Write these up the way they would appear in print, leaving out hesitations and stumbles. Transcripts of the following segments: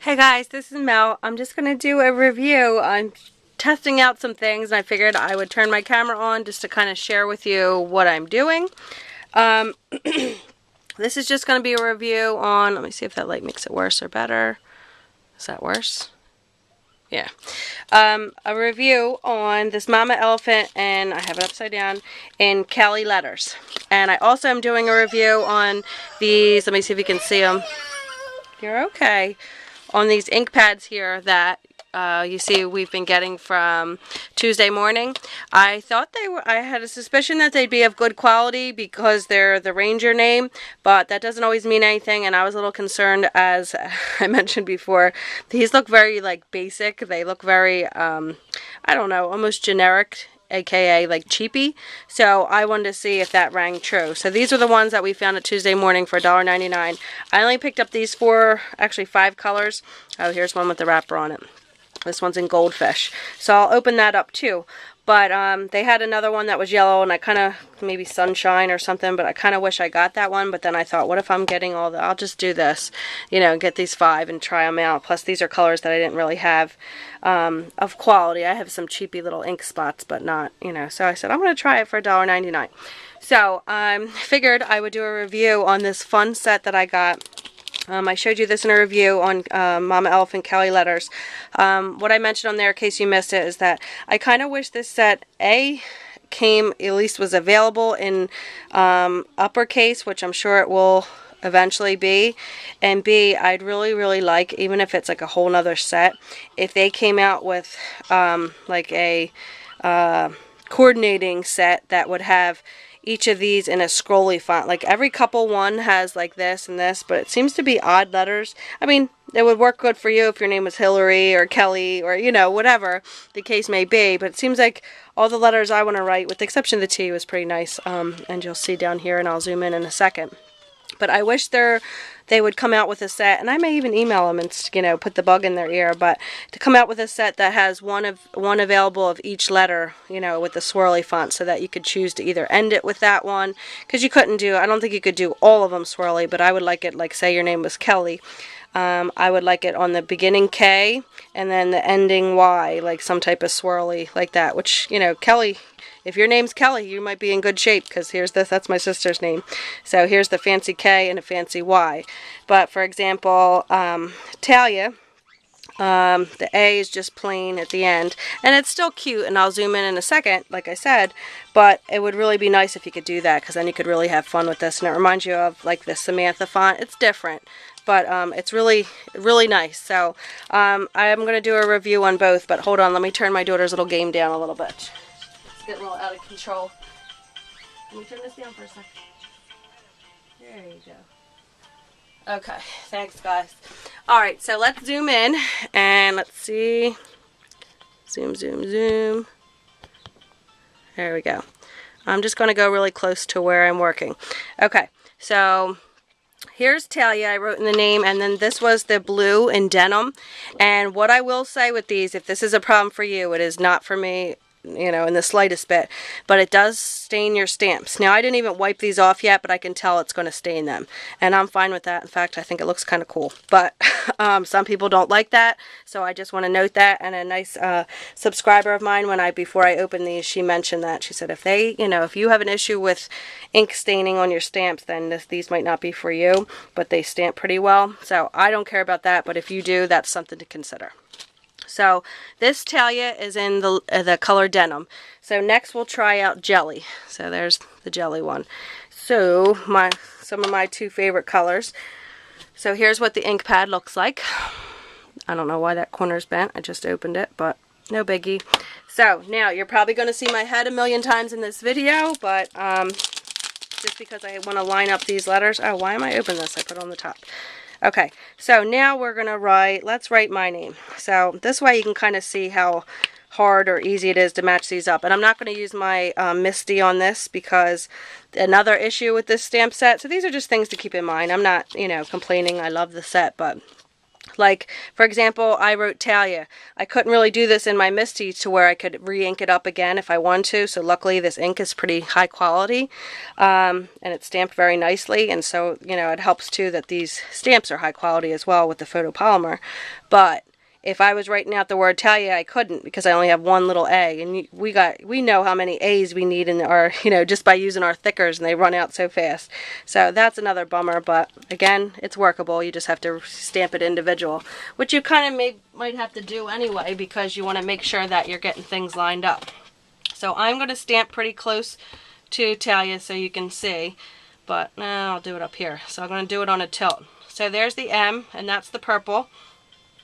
Hey guys, this is Mel. I'm just going to do a review. I'm testing out some things and I figured I would turn my camera on just to kind of share with you what I'm doing. This is just going to be a review on, let me see if that light makes it worse or better. Is that worse? Yeah. A review on this mama elephant, and I have it upside down, in Calli letters. And I also am doing a review on these, let me see if you can see them. You're okay. On these ink pads here that you see we've been getting from Tuesday Morning. I thought I had a suspicion that they'd be of good quality because they're the Ranger name, but that doesn't always mean anything, and I was a little concerned, as I mentioned before. These look very like basic. They look very, I don't know, almost generic, aka like cheapy. So I wanted to see if that rang true. So these are the ones that we found at Tuesday Morning for $1.99. I only picked up these actually 5 colors. Oh, here's one with the wrapper on it. This one's in Goldfish. So I'll open that up too. But they had another one that was yellow, and I kind of, maybe Sunshine or something, but I kind of wish I got that one. But then I thought, what if I'm getting all the, I'll just do this, you know, get these 5 and try them out. Plus these are colors that I didn't really have of quality. I have some cheapy little ink spots, but not, you know. So I said, I'm going to try it for $1.99. So I figured I would do a review on this fun set that I got. I showed you this in a review on Mama Elephant Calli letters. What I mentioned on there, in case you missed it, is that I kind of wish this set, came, at least was available in uppercase, which I'm sure it will eventually be, and B, I'd really like, even if it's like a whole nother set, if they came out with like a coordinating set that would have each of these in a scrolly font. Like every couple one has like this and this, but it seems to be odd letters. I mean, it would work good for you if your name was Hillary or Kelly or, you know, whatever the case may be. But it seems like all the letters I want to write, with the exception of the T, was pretty nice. And you'll see down here, and I'll zoom in a second. But I wish they would come out with a set, and I may even email them and, you know, put the bug in their ear, but to come out with a set that has one available of each letter, you know, with the swirly font, so that you could choose to either end it with that one, because you couldn't do, I don't think you could do all of them swirly, but I would like it, like say your name was Kelly. I would like it on the beginning K and then the ending Y, like some type of swirly like that, which, you know, Kelly, if your name's Kelly, you might be in good shape, because here's this, that's my sister's name. So here's the fancy K and a fancy Y. But for example, Talia, the A is just plain at the end, and it's still cute, and I'll zoom in a second, like I said, but it would really be nice if you could do that, because then you could really have fun with this, and it reminds you of like the Samantha font. It's different, but it's really nice. So I am going to do a review on both, but hold on, let me turn my daughter's little game down a little bit. It's getting a little out of control. Let me turn this down for a second. There you go. Okay, thanks guys. Alright, so let's zoom in and let's see. Zoom. There we go. I'm just going to go really close to where I'm working. Okay, so here's Talia, I wrote in the name, and then this was the blue in denim. And what I will say with these, if this is a problem for you, it is not for me, you know, in the slightest bit, but it does stain your stamps. Now, I didn't even wipe these off yet, but I can tell it's going to stain them, and I'm fine with that. In fact, I think it looks kind of cool, but some people don't like that, so I just want to note that. And a nice subscriber of mine, before I opened these, she mentioned that. She said, if you have an issue with ink staining on your stamps, then these might not be for you, but they stamp pretty well, so I don't care about that, but if you do, that's something to consider. So this Talia is in the color denim. So next we'll try out jelly. So there's the jelly one. So some of my 2 favorite colors. So here's what the ink pad looks like. I don't know why that corner's bent. I just opened it, but no biggie. So now you're probably going to see my head a million times in this video, but just because I want to line up these letters. Oh, why am I opening this? I put it on the top. Okay, so now we're going to let's write my name. So this way you can kind of see how hard or easy it is to match these up. And I'm not going to use my Misty on this, because another issue with this stamp set, so these are just things to keep in mind. I'm not, you know, complaining. I love the set, but Like, for example, I wrote Talia. I couldn't really do this in my Misty to where I could re-ink it up again if I wanted to, so luckily this ink is pretty high quality, and it's stamped very nicely, and so, you know, it helps too that these stamps are high quality as well with the photopolymer. But if I was writing out the word Talia, I couldn't because I only have one little A, and we know how many A's we need in our, you know, just by using our thickers, and they run out so fast. So that's another bummer, but again, it's workable. You just have to stamp it individual, which you kind of might have to do anyway because you want to make sure that you're getting things lined up. So I'm going to stamp pretty close to Talia so you can see, but I'll do it up here. So I'm going to do it on a tilt. So there's the M, and that's the purple.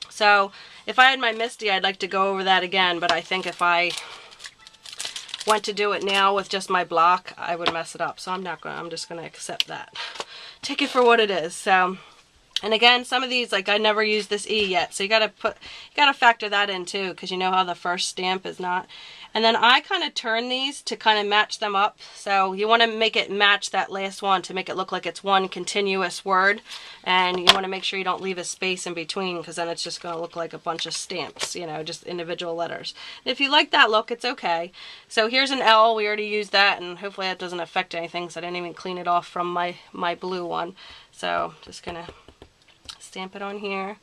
So if I had my Misty, I'd like to go over that again, but I think if I went to do it now with just my block, I would mess it up. So I'm just going to accept that. Take it for what it is. So, and again, some of these, like I never used this E yet, so you got to factor that in too, because you know how the first stamp is not. And then I kind of turn these to kind of match them up. So you want to make it match that last one to make it look like it's one continuous word. And you want to make sure you don't leave a space in between because then it's just going to look like a bunch of stamps, you know, just individual letters. And if you like that look, it's okay. So here's an L. We already used that, and hopefully that doesn't affect anything, so I didn't even clean it off from my blue one. So just going to stamp it on here.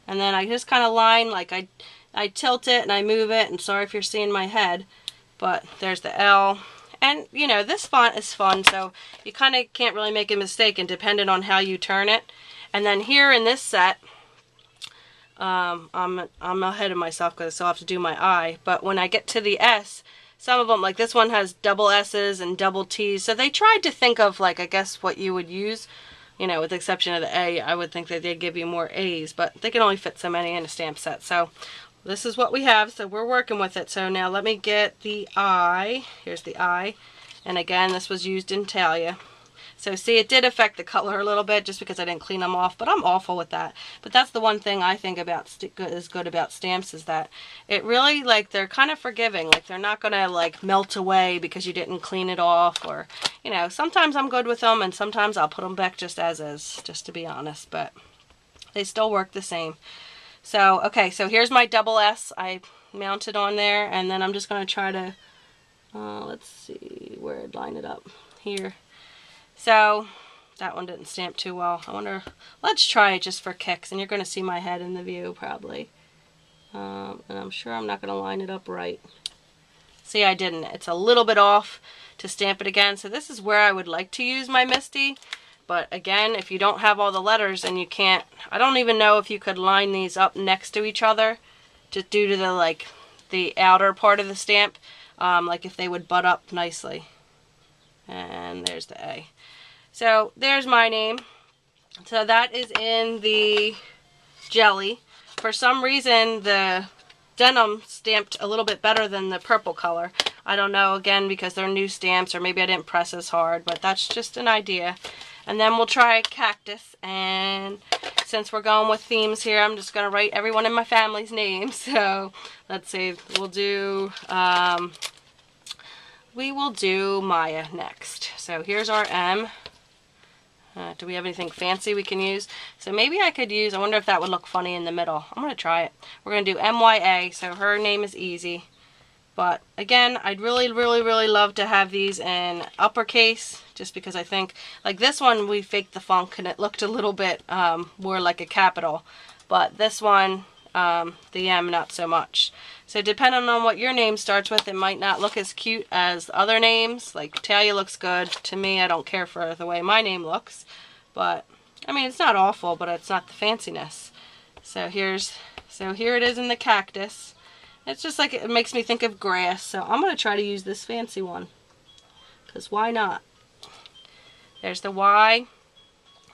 And then I just kind of line, like I tilt it and I move it, and sorry if you're seeing my head, but there's the L. And you know, this font is fun, so you kind of can't really make a mistake, and depending on how you turn it. And then here in this set, I'm ahead of myself because I still have to do my I, but when I get to the S, some of them, like this one has double S's and double T's, so they tried to think of, like, I guess what you would use. You know, with the exception of the A, I would think that they'd give you more A's, but they can only fit so many in a stamp set. So this is what we have, so we're working with it. So now let me get the I. Here's the I. And again, this was used in Talia. So see, it did affect the color a little bit just because I didn't clean them off, but I'm awful with that. But that's the one thing I think about is good about stamps, is that it really, like, they're kind of forgiving. Like, they're not going to, like, melt away because you didn't clean it off, or, you know, sometimes I'm good with them and sometimes I'll put them back just as is, just to be honest, but they still work the same. So, okay, so here's my double S. I mounted on there, and then I'm just going to try to, let's see where I'd line it up. Here. So, that one didn't stamp too well. I wonder, let's try it just for kicks, and you're going to see my head in the view, probably. And I'm sure I'm not going to line it up right. See, I didn't. It's a little bit off to stamp it again. So this is where I would like to use my Misty. But again, if you don't have all the letters and you can't, I don't even know if you could line these up next to each other, just due to the, like, the outer part of the stamp, like if they would butt up nicely. And there's the A. So there's my name. So that is in the jelly. For some reason, the denim stamped a little bit better than the purple color. I don't know, again, because they're new stamps, or maybe I didn't press as hard, but that's just an idea. And then we'll try cactus, and since we're going with themes here, I'm just going to write everyone in my family's name. So let's see, we'll do Maya next. So here's our M. Do we have anything fancy we can use? So maybe I could use, I wonder if that would look funny in the middle. I'm going to try it. We're going to do MYA, so her name is easy. But again, I'd really love to have these in uppercase, just because I think, like this one, we faked the funk and it looked a little bit more like a capital. But this one, the M, not so much. So depending on what your name starts with, it might not look as cute as other names. Like Talia looks good. To me, I don't care for the way my name looks. But, I mean, it's not awful, but it's not the fanciness. So here it is in the cactus. It's just like, it makes me think of grass. So I'm going to try to use this fancy one, because why not? There's the Y.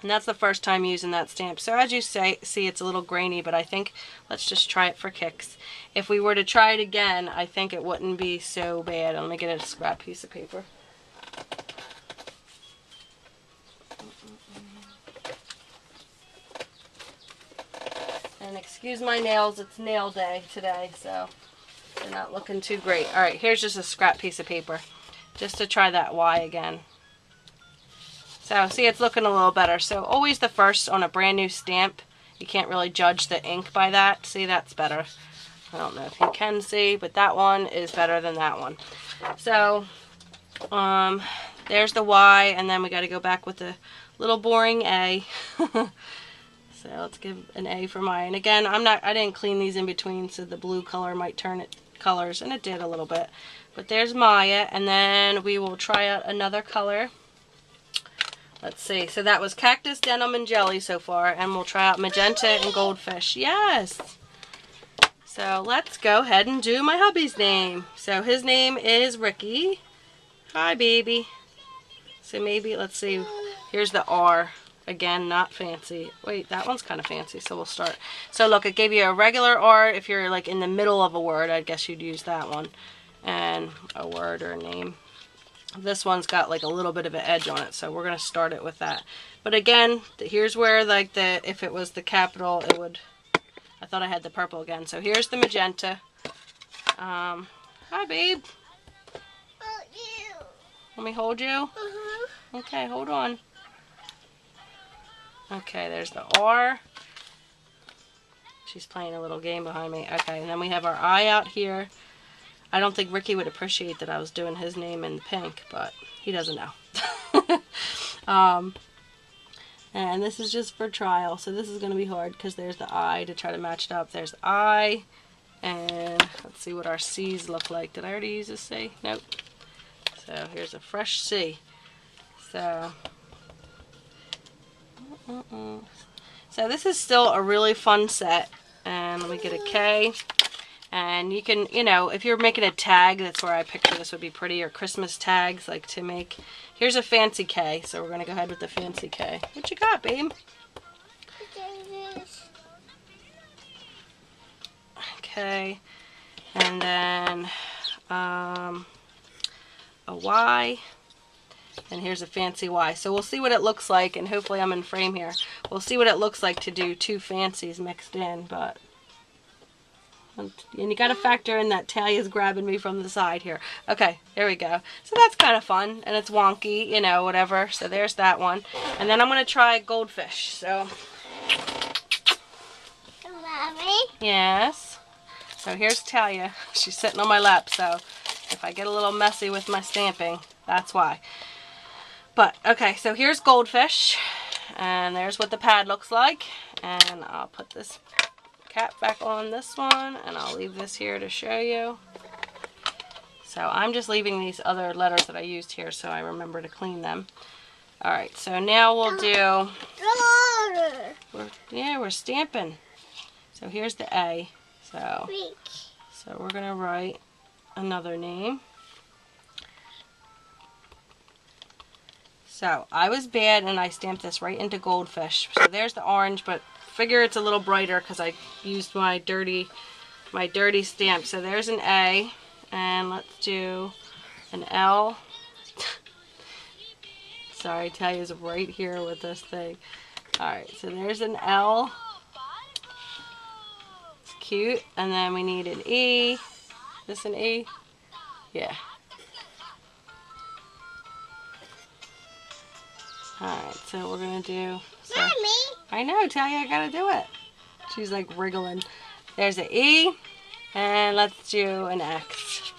And that's the first time using that stamp. So as you see, it's a little grainy, but I think let's just try it for kicks. If we were to try it again, I think it wouldn't be so bad. Let me get a scrap piece of paper. And excuse my nails, it's nail day today, so they're not looking too great. Alright, here's just a scrap piece of paper, just to try that Y again. So, see, it's looking a little better. So, always the first on a brand new stamp You can't really judge the ink by that. See, that's better. I don't know if you can see, but that one is better than that one. So, there's the Y, and then we got to go back with the little boring A. So let's give an A for mine. Again, I didn't clean these in between, so the blue color might turn it colors, and it did a little bit. But there's Maya, and then we will try out another color. Let's see. So that was Cactus, Denim, and Jelly so far, and we'll try out Magenta and Goldfish. Yes! So let's go ahead and do my hubby's name. So his name is Ricky. Hi, baby. So maybe, let's see, here's the R. Again, not fancy. Wait, that one's kind of fancy, so we'll start. So look, it gave you a regular R. If you're like in the middle of a word, I guess you'd use that one. And a word or a name. This one's got like a little bit of an edge on it, so we're going to start it with that. But again, here's where like if it was the capital, it would, I thought I had the purple again. So here's the magenta. Hi, babe. Let me hold you? Okay, hold on. Okay, there's the R. She's playing a little game behind me. Okay, and then we have our I out here. I don't think Ricky would appreciate that I was doing his name in pink, but he doesn't know. And this is just for trial, so this is going to be hard because there's the I to try to match it up. There's the I, and let's see what our C's look like. Did I already use a C? Nope. So here's a fresh C. So... So this is still a really fun set, and let me get a K, and you can, you know, if you're making a tag, that's where I picture this would be pretty, or Christmas tags, like to make. Here's a fancy K, so we're going to go ahead with the fancy K. What you got, babe? Okay, and then a Y. And here's a fancy Y. So we'll see what it looks like, and hopefully I'm in frame here. We'll see what it looks like to do two fancies mixed in, but... And you got to factor in that Talia's grabbing me from the side here. Okay, there we go. So that's kind of fun, and it's wonky, you know, whatever. So there's that one. And then I'm going to try Goldfish, so... Mommy? Yes. So here's Talia. She's sitting on my lap, so if I get a little messy with my stamping, that's why. But, okay, so here's Goldfish, and there's what the pad looks like, and I'll put this cap back on this one, and I'll leave this here to show you. So I'm just leaving these other letters that I used here so I remember to clean them. Alright, so now we'll do, we're stamping. So here's the A, so we're going to write another name. So, I was bad and I stamped this right into Goldfish. So there's the orange, but figure it's a little brighter because I used my dirty stamp. So there's an A, and let's do an L. Sorry, Talia's right here with this thing. Alright, so there's an L. It's cute. And then we need an E. Is this an E? Yeah. Alright, so we're going to do... So, Mommy! I know, Talia, I got to do it. She's like wriggling. There's an E, and let's do an X.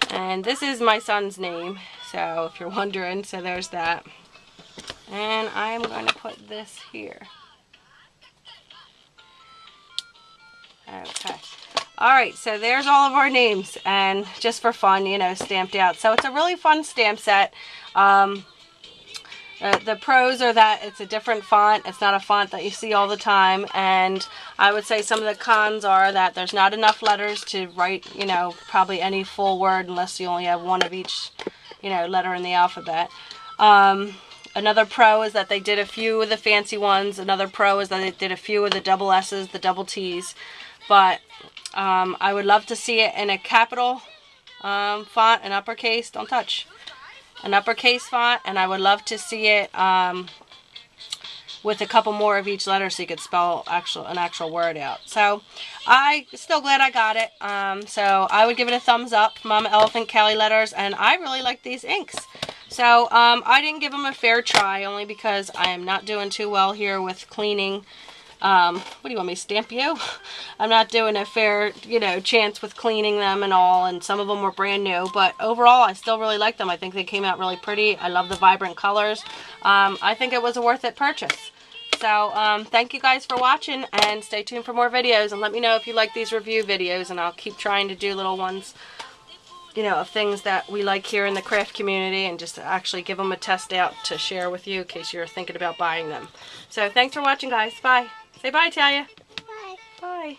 And this is my son's name, so if you're wondering, so there's that. And I'm going to put this here. Okay. Alright, so there's all of our names, and just for fun, you know, stamped out. So it's a really fun stamp set. The pros are that it's a different font. It's not a font that you see all the time. And I would say some of the cons are that there's not enough letters to write, you know, probably any full word unless you only have one of each, you know, letter in the alphabet. Another pro is that they did a few of the fancy ones. Another pro is that they did a few of the double S's, the double T's. But I would love to see it in a capital font, an uppercase. Don't touch. An uppercase font, and I would love to see it with a couple more of each letter so you could spell an actual word out. So I'm still glad I got it. So I would give it a thumbs up, Mama Elephant Calli letters, and I really like these inks. So I didn't give them a fair try only because I am not doing too well here with cleaning What do you want me to stamp you? I'm not doing a fair, chance with cleaning them and all, and some of them were brand new, but overall I still really like them. I think they came out really pretty. I love the vibrant colors. I think it was a worth it purchase. So thank you guys for watching, and stay tuned for more videos, and let me know if you like these review videos, and I'll keep trying to do little ones, of things that we like here in the craft community, and just to actually give them a test out to share with you in case you're thinking about buying them. So thanks for watching, guys. Bye. Say bye, Talia. Bye. Bye.